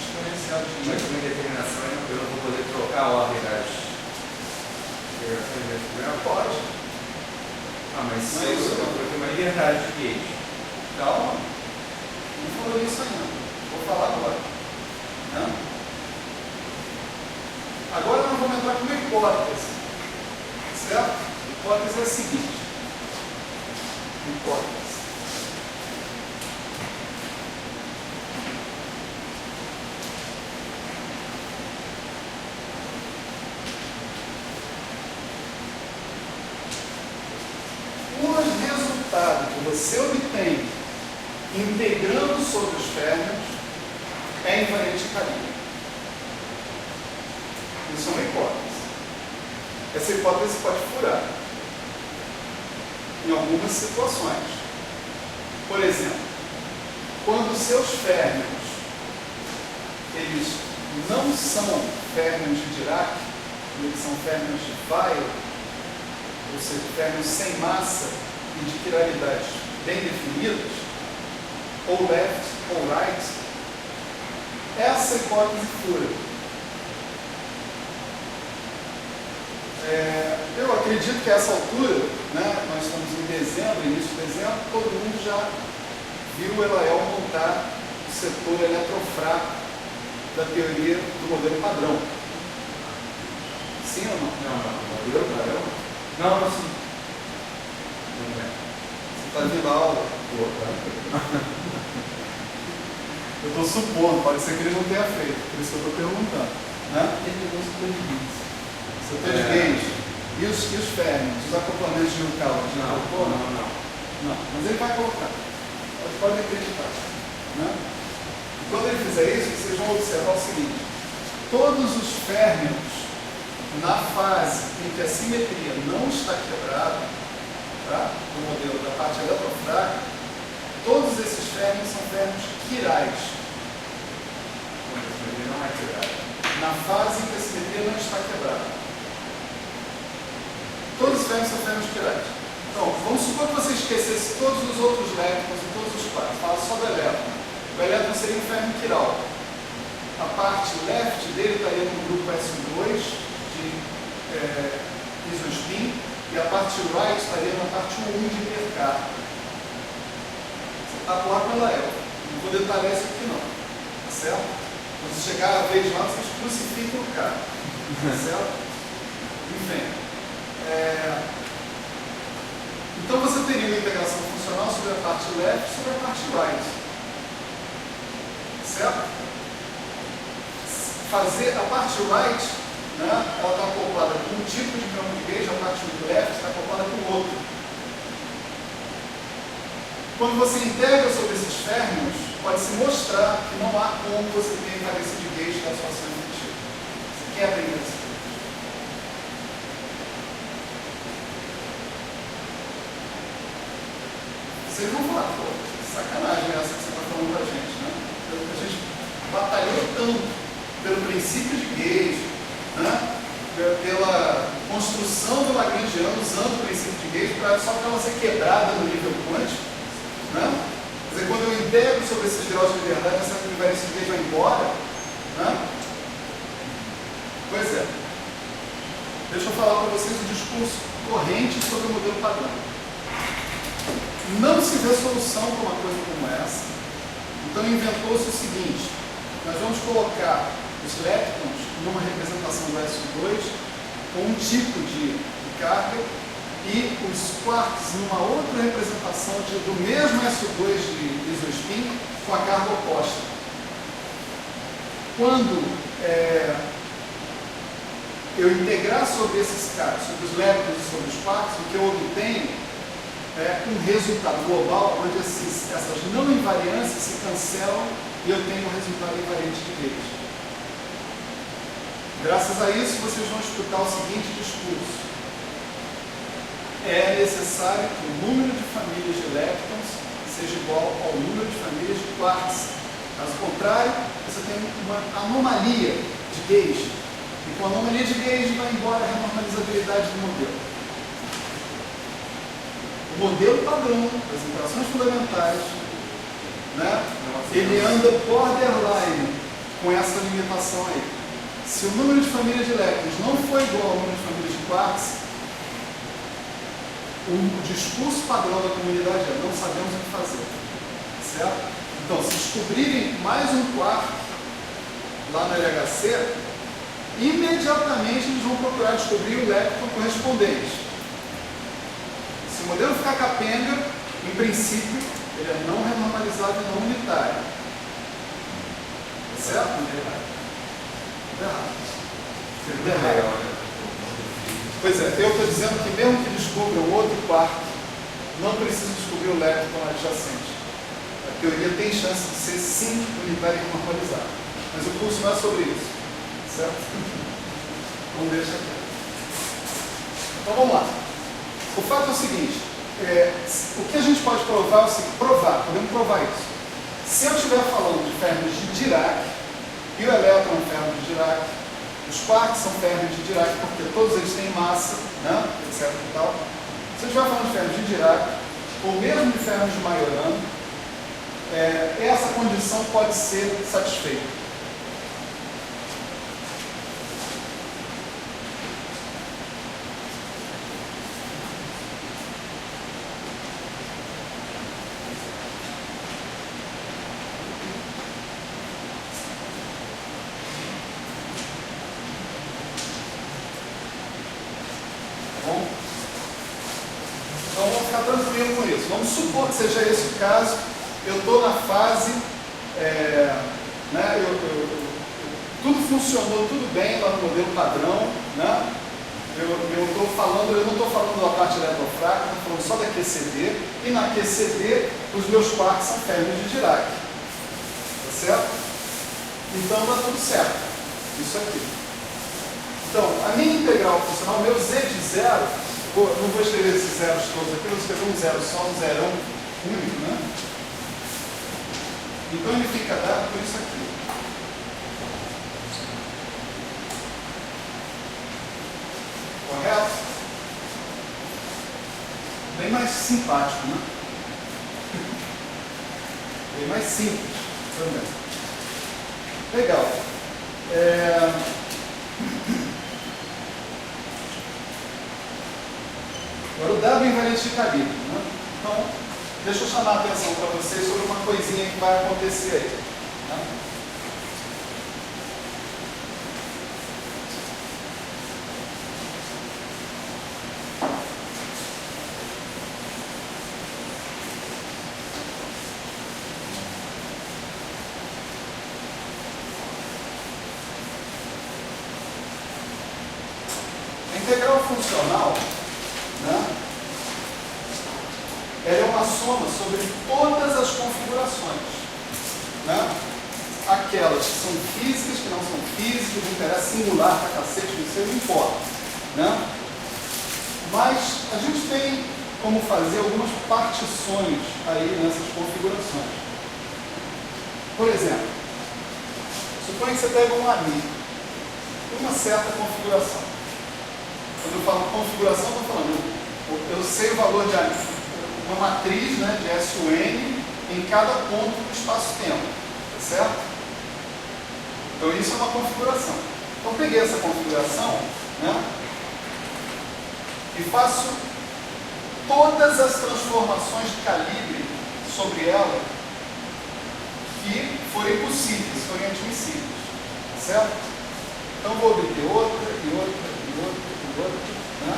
exponencial de Mas uma determinação eu não vou poder trocar a ordem das integrações desse grau? Pode. Ah, mas se Mas eu tenho uma liberdade de gauge. Calma. Não falou isso ainda. Vou falar agora. Né? Agora nós vamos entrar com uma hipótese. Certo? A hipótese é a seguinte. Hipótese. O resultado que você obtém integrando sobre os férmions é invariante Calimero. Isso é uma hipótese. Essa hipótese pode furar em algumas situações. Por exemplo, quando seus férmions eles não são férmions de Dirac, eles são férmions de Weyl, ou seja, férmions sem massa e de quiralidades bem definidas, ou left ou right, essa hipótese fura. Eu acredito que a essa altura, né, nós estamos em dezembro, início de dezembro, todo mundo já viu o Elael montar o setor eletrofrágico da teoria do modelo padrão. Sim ou não? Modelo padrão? Não, sim. Não é. Você está vendo a aula? Eu estou supondo, pode ser que ele não tenha feito, por isso que eu estou perguntando. Né? Setor de gauge. E os férmions, os acoplamentos de Yukawa? Não, mas ele vai colocar. Pode acreditar. Né? E quando ele fizer isso, vocês vão observar o seguinte: todos os férmions, na fase em que a simetria não está quebrada, tá? No modelo da parte eletrofrágica, todos esses férmions são férmions quirais. Mas a simetria não é quebrada. Na fase em que a simetria não está quebrada. Todos os férmions são férmions quirais. Então, vamos supor que você esquecesse todos os outros leptons e todos os pares. Fala só do elétron. O elétron seria um férmion quiral. A parte left dele estaria no grupo S2 de isospin e a parte right estaria na parte 1 de hipercar. Você está lá com ela não vou detalhar isso aqui não. Tá certo? Quando você chegar a vez lá, vocês crucificam o cara. Tá certo? Enfim. Então você teria uma integração funcional sobre a parte left e sobre a parte right. Certo? Fazer a parte right, né, ela está acoplada com um tipo de campo de gauge, a parte left está acoplada com outro. Quando você integra sobre esses férmions, pode-se mostrar que não há como você ter invariância de gauge da sua ação efetiva. Você quebra a invariância. Vocês vão falar, pô, sacanagem essa que você está falando pra gente, né? A gente batalhou tanto pelo princípio de gauge, né? Pela construção do Lagrangiano usando o princípio de gauge só para ela ser quebrada no nível quântico, né? Quer dizer, quando eu integro sobre esses graus de liberdade, essa invariância de gauge vai embora, né? Pois é. Deixa eu falar para vocês o discurso corrente sobre o modelo padrão. Não se vê solução para uma coisa como essa. Então inventou-se o seguinte: nós vamos colocar os leptons numa representação do S2 com um tipo de carga e os quarks numa outra representação do mesmo S2 de isospin com a carga oposta. Quando eu integrar sobre esses caras, sobre os leptons e sobre os quarks, o que eu obtenho um resultado global onde essas não invariâncias se cancelam e eu tenho um resultado invariante de gauge. Graças a isso, vocês vão escutar o seguinte discurso: é necessário que o número de famílias de leptons seja igual ao número de famílias de quarks. Caso contrário, você tem uma anomalia de gauge. E com a anomalia de gauge vai embora a renormalizabilidade do modelo. O modelo padrão das interações fundamentais, né, ele anda borderline com essa limitação aí. Se o número de famílias de elétrons não for igual ao número de famílias de quarks, o discurso padrão da comunidade é: não sabemos o que fazer. Certo? Então, se descobrirem mais um quark lá no LHC, imediatamente eles vão procurar descobrir o elétron correspondente. Se o modelo ficar capenga, em princípio, ele é não renormalizado e não unitário. Certo? Errado. Pois é, eu estou dizendo que mesmo que descubram outro quark, não precisa descobrir o elétron adjacente. A teoria tem chance de ser sim unitário e normalizado. Mas o curso não é sobre isso. Certo? Vamos deixar aqui. Então vamos lá. O fato é o seguinte, o que a gente pode provar é o seguinte: podemos provar isso. Se eu estiver falando de fermions de Dirac, e o elétron é um fermion de Dirac, os quarks são fermions de Dirac, porque todos eles têm massa, né, etc. E tal. Se eu estiver falando de fermions de Dirac, ou mesmo de fermions de Majorana, essa condição pode ser satisfeita. Tranquilo com isso. Vamos supor que seja esse o caso. Eu estou na fase, tudo funcionou tudo bem lá no modelo padrão, né? Eu não estou falando da parte eletrofrágil, estou falando só da QCD, e na QCD os meus quarks são fermions de Dirac. Tá certo? Então está tudo certo. Isso aqui. Então, a minha integral funcional, meu Z de zero, não vou escrever esses zeros todos aqui, eu vou escrever um zero só, um zerão único, né? Então ele fica dado por isso aqui. Correto? Bem mais simpático, né? Bem mais simples também. Legal. Agora o dado invariante de calibre, né? Então, deixa eu chamar a atenção para vocês sobre uma coisinha que vai acontecer aí. Né? A integral funcional, né? Ela é uma soma sobre todas as configurações, né? Aquelas que são físicas, que não são físicas, não interessa, singular pra cacete, não importa, né? Mas a gente tem como fazer algumas partições aí nessas configurações. Por exemplo, suponha que você pega um amigo com uma certa configuração. Quando eu falo configuração, estou falando, eu sei o valor de uma matriz, né, de SUN em cada ponto do espaço-tempo, tá certo? Então isso é uma configuração. Então eu peguei essa configuração, né, e faço todas as transformações de calibre sobre ela que forem possíveis, forem admissíveis, tá certo? Então vou obter outra, e outra, e outra, e outra, né?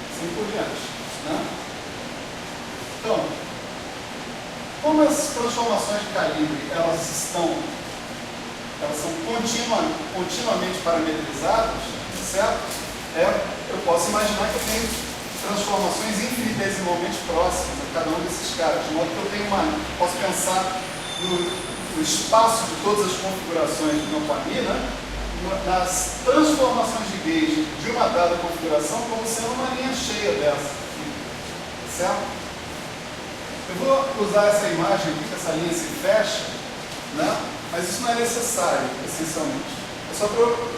Assim por diante, né? Então, como as transformações de calibre elas são continuamente parametrizadas, certo? Eu posso imaginar que eu tenho transformações infinitesimalmente próximas a cada um desses caras, de modo que eu tenho posso pensar no espaço de todas as configurações de dopamina, nas transformações de gauge de uma dada configuração como sendo uma linha cheia dessa, certo? Eu vou usar essa imagem aqui, que essa linha se fecha, né? Mas isso não é necessário, essencialmente. É só para eu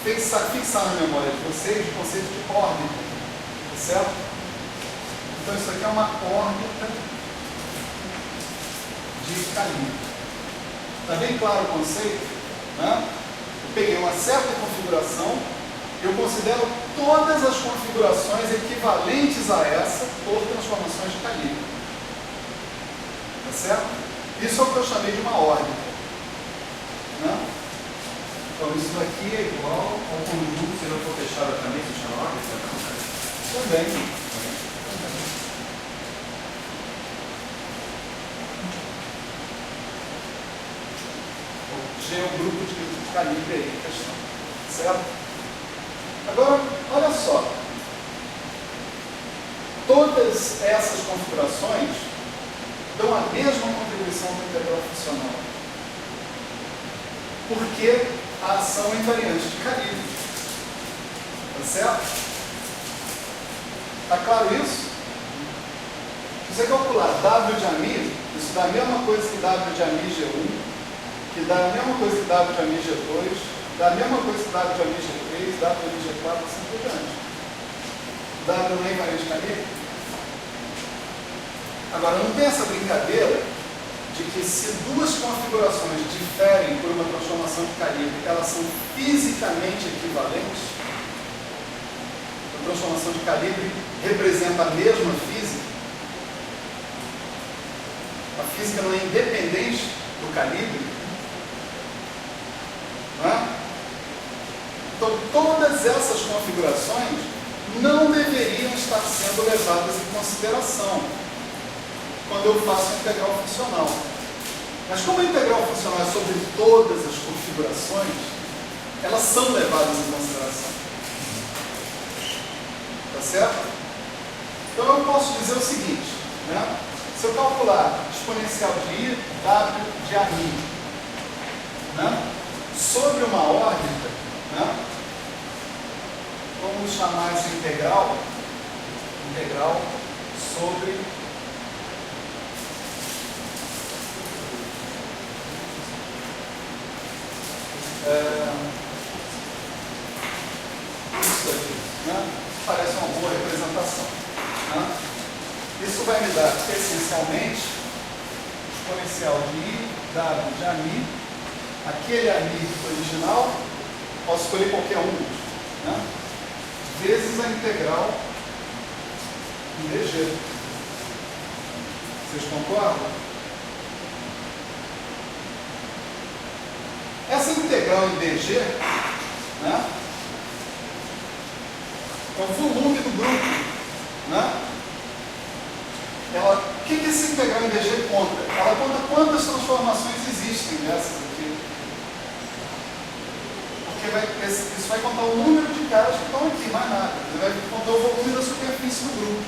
fixar na memória de vocês o conceito de órbita, tá certo? Então isso aqui é uma órbita de calibre. Está bem claro o conceito? Né? Eu peguei uma certa configuração, eu considero todas as configurações equivalentes a essa por transformações de calibre. Tá certo? Isso é o que eu chamei de uma órbita. Né? Então isso daqui é igual ao conjunto, se não for fechado também, se chama órbita? Também. G é um grupo de calibre aí em questão. Certo? Agora, olha só. Todas essas configurações dão a mesma contribuição do integral funcional. Porque a ação é invariante de calibre. Tá certo? Está claro isso? Se você calcular W de AMI, isso dá a mesma coisa que W de AMI G1, que dá a mesma coisa que W de AMI G2, dá a mesma coisa que W de AMI G3, W de AMI G4, assim por diante. W não é invariante de calibre? Agora, não tem essa brincadeira de que se duas configurações diferem por uma transformação de calibre, elas são fisicamente equivalentes. A transformação de calibre representa a mesma física. A física não é independente do calibre. Não é? Então, todas essas configurações não deveriam estar sendo levadas em consideração quando eu faço a integral funcional. Mas como a integral funcional é sobre todas as configurações, elas são levadas em consideração. Tá certo? Então eu posso dizer o seguinte, né? Se eu calcular exponencial de I, W de AMI, né? Sobre uma órbita, né? Vamos chamar essa integral sobre isso aqui, né? Parece uma boa representação, né? Isso vai me dar essencialmente exponencial de I, W de AMI, aquele AMI original, posso escolher qualquer um, né? Vezes a integral em dg. Vocês concordam? Essa integral em dg, né, é o volume do grupo, né? O que essa integral em dg conta? Ela conta quantas transformações existem dessas aqui. Porque isso vai contar o número de caras que estão aqui, mais nada. Ele vai contar o volume da superfície do grupo.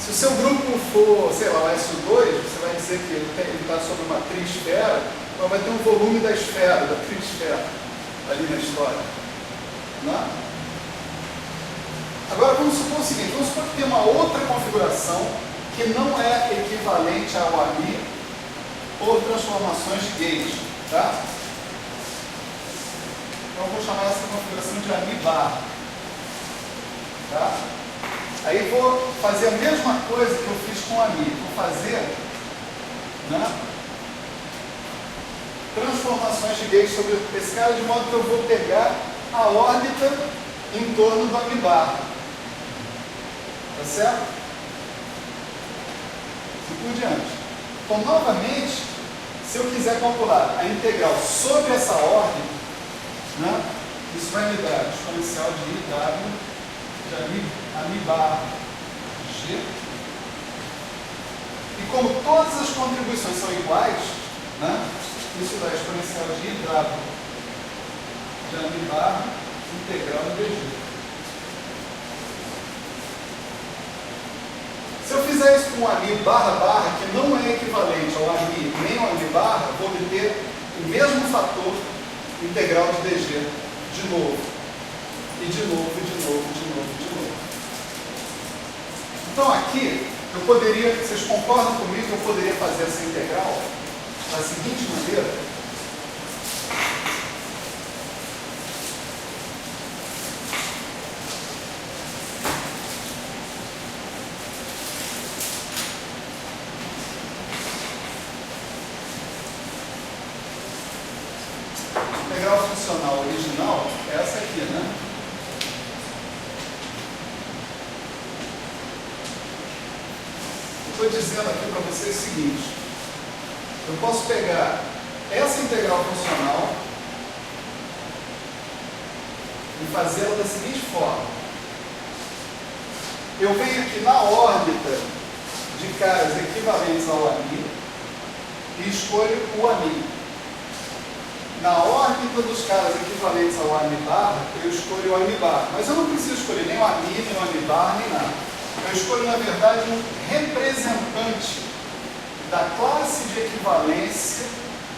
Se o seu grupo for, sei lá, o SU2, você vai dizer que ele está sobre uma trisfera, então vai ter um volume da esfera, da trisfera, ali na história. Não? Agora vamos supor o seguinte, vamos supor que tem uma outra configuração que não é equivalente ao AMI por transformações de gauge, tá? Então eu vou chamar essa configuração de AMI bar, tá? Aí vou fazer a mesma coisa que eu fiz com a AMI, vou fazer, né, transformações de gauge sobre esse cara, de modo que eu vou pegar a órbita em torno do AMI bar. Tá certo? E por diante. Então, novamente, se eu quiser calcular a integral sobre essa órbita, né, isso vai me dar exponencial de IW de AMI bar G. E como todas as contribuições são iguais, né, isso dá exponencial de IW de AMI bar integral de DG. Se eu fizer isso com o AMI barra, que não é equivalente ao AMI nem ao AMI barra, vou obter o mesmo fator integral de DG, de novo. E de novo, e de novo, de novo, de novo. Então aqui, eu poderia, vocês concordam comigo que eu poderia fazer essa integral da seguinte maneira? funcional original é essa aqui, né? Eu estou dizendo aqui para vocês o seguinte: eu posso pegar essa integral funcional e fazê-la da seguinte forma. Eu venho aqui na órbita de caras equivalentes ao AMI e escolho o AMI. Na órbita dos caras equivalentes ao AMI barra, eu escolho o AMI barra. Mas eu não preciso escolher nem o AMI, nem o AMI barra, nem nada. Eu escolho, na verdade, um representante da classe de equivalência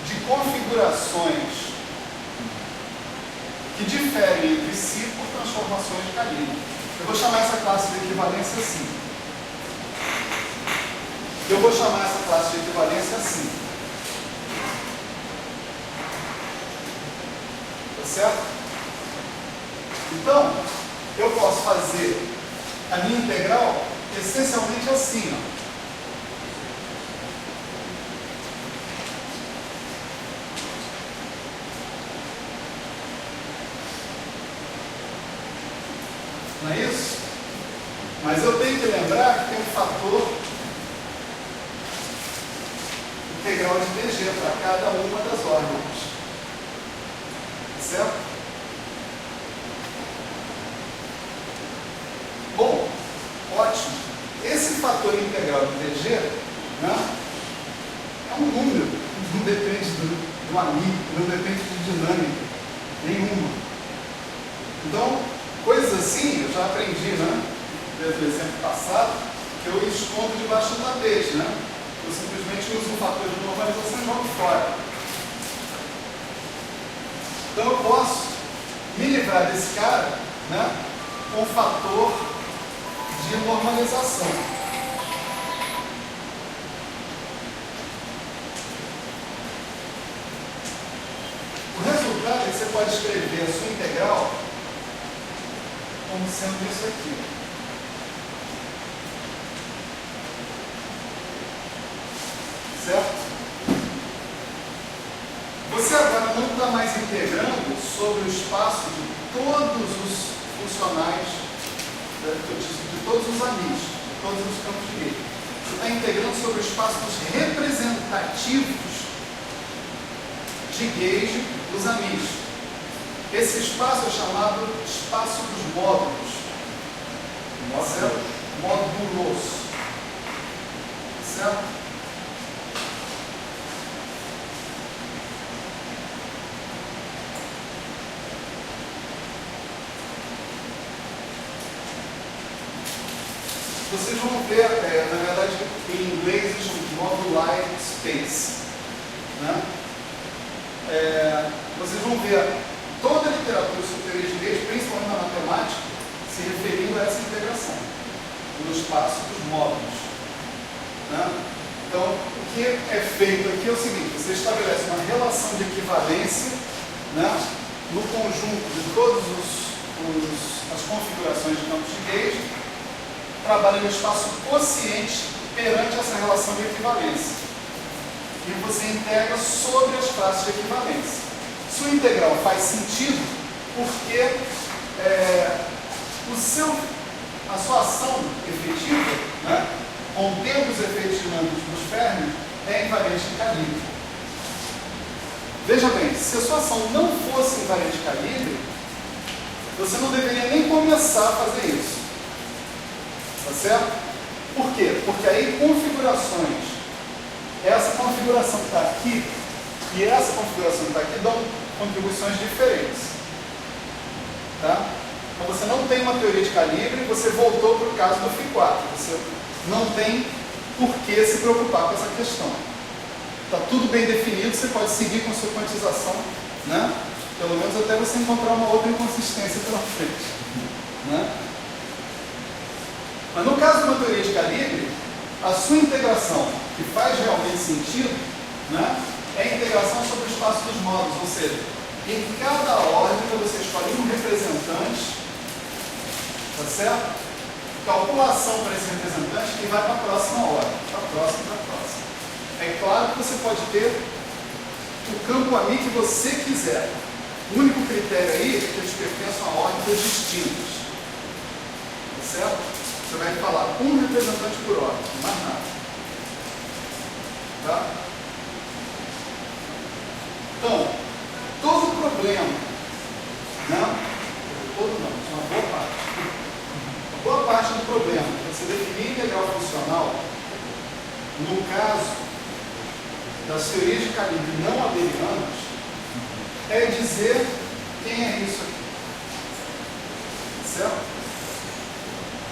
de configurações que diferem entre si por transformações de calibre. Eu vou chamar essa classe de equivalência assim. Eu vou chamar essa classe de equivalência assim. Tá certo? Então, eu posso fazer a minha integral essencialmente assim, ó. Não é isso? Mas eu tenho que lembrar que tem um fator integral de DG para cada uma das órbitas. Certo? Bom, ótimo. Esse fator integral de DG, né, é um número, não depende do amigo, não depende de dinâmica nenhuma. Então, coisas assim, eu já aprendi, né, desde o exemplo passado, que eu escondo debaixo do tapete, né? Eu simplesmente uso um fator de normalização e jogo fora. Então eu posso me livrar desse cara, né, com um fator de normalização. O resultado é que você pode escrever a sua integral como sendo isso aqui. Certo? Você agora não está mais integrando sobre o espaço de todos os funcionais, de todos os amigos, de todos os campos de rede. Você está integrando sobre o espaço dos representativos de gauge dos amigos. Esse espaço é chamado espaço dos módulos. Certo? Módulos. Certo? Vocês vão ver, na verdade, em inglês eles chamam de moduli space. Né? Vocês vão ver toda a literatura sobre teoria de gauge, principalmente na matemática, se referindo a essa integração no espaço dos módulos. Né? Então, o que é feito aqui é o seguinte: você estabelece uma relação de equivalência, né, no conjunto de todas as configurações de campos de gauge, trabalha no espaço quociente perante essa relação de equivalência. E você integra sobre as classes de equivalência. Sua integral faz sentido porque a sua ação efetiva, né, contendo os efeitos dinâmicos dos Fermi, é invariante de calibre. Veja bem, se a sua ação não fosse invariante de calibre, você não deveria nem começar a fazer isso. Tá certo? Por quê? Porque aí configurações, essa configuração que está aqui e essa configuração que está aqui dão contribuições diferentes. Tá? Então você não tem uma teoria de calibre, você voltou para o caso do Φ4. Você não tem por que se preocupar com essa questão. Está tudo bem definido, você pode seguir com a sua quantização, né? Pelo menos até você encontrar uma outra inconsistência pela frente. Né? Mas no caso de uma teoria de calibre, a sua integração, que faz realmente sentido, né, é a integração sobre o espaço dos módulos, ou seja, em cada órbita você escolhe um representante, tá certo? Calculação para esse representante que vai para a próxima órbita, para a próxima, para a próxima. É claro que você pode ter o campo AMI que você quiser, O único critério aí é que eles pertencem à ordem dos distintos. Tá certo? Você vai falar um representante por ordem, mais nada. Tá? Então, todo problema, né? Todo não, isso é uma boa parte. Uma boa parte do problema para você definir integral funcional, no caso das teorias de calibre não abelianas, é dizer quem é isso aqui. Certo?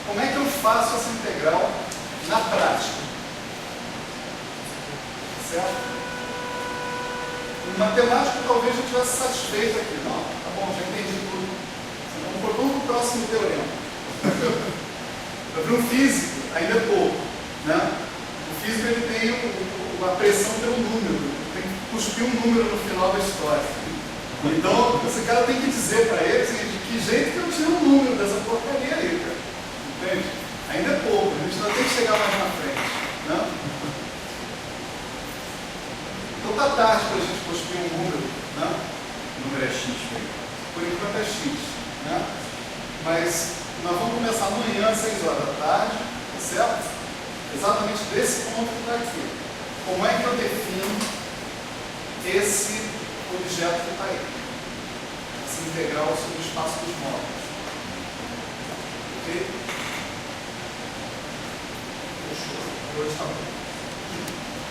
Como é que eu faço essa integral na prática? Certo? O matemático talvez já estivesse satisfeito aqui. Não, tá bom, já entendi tudo. Vamos para o próximo teorema. Para o físico, ainda é pouco. Né? O físico ele tem a pressão pelo número. Tem que cuspir um número no final da história. Então, esse cara tem que dizer para ele assim, de que jeito que eu tiro um número dessa porcaria aí, cara. Entende? Ainda é pouco, a gente ainda tem que chegar mais na frente. Né? Então tá tarde para a gente cuspir um número. Né? O número é X, por enquanto é X. Né? Mas nós vamos começar amanhã às 6 horas da tarde, tá certo? Exatamente desse ponto que está aqui. Como é que eu defino esse objeto que está aí? Essa integral sobre o espaço dos módulos. Ok? Fechou. Hoje está bom.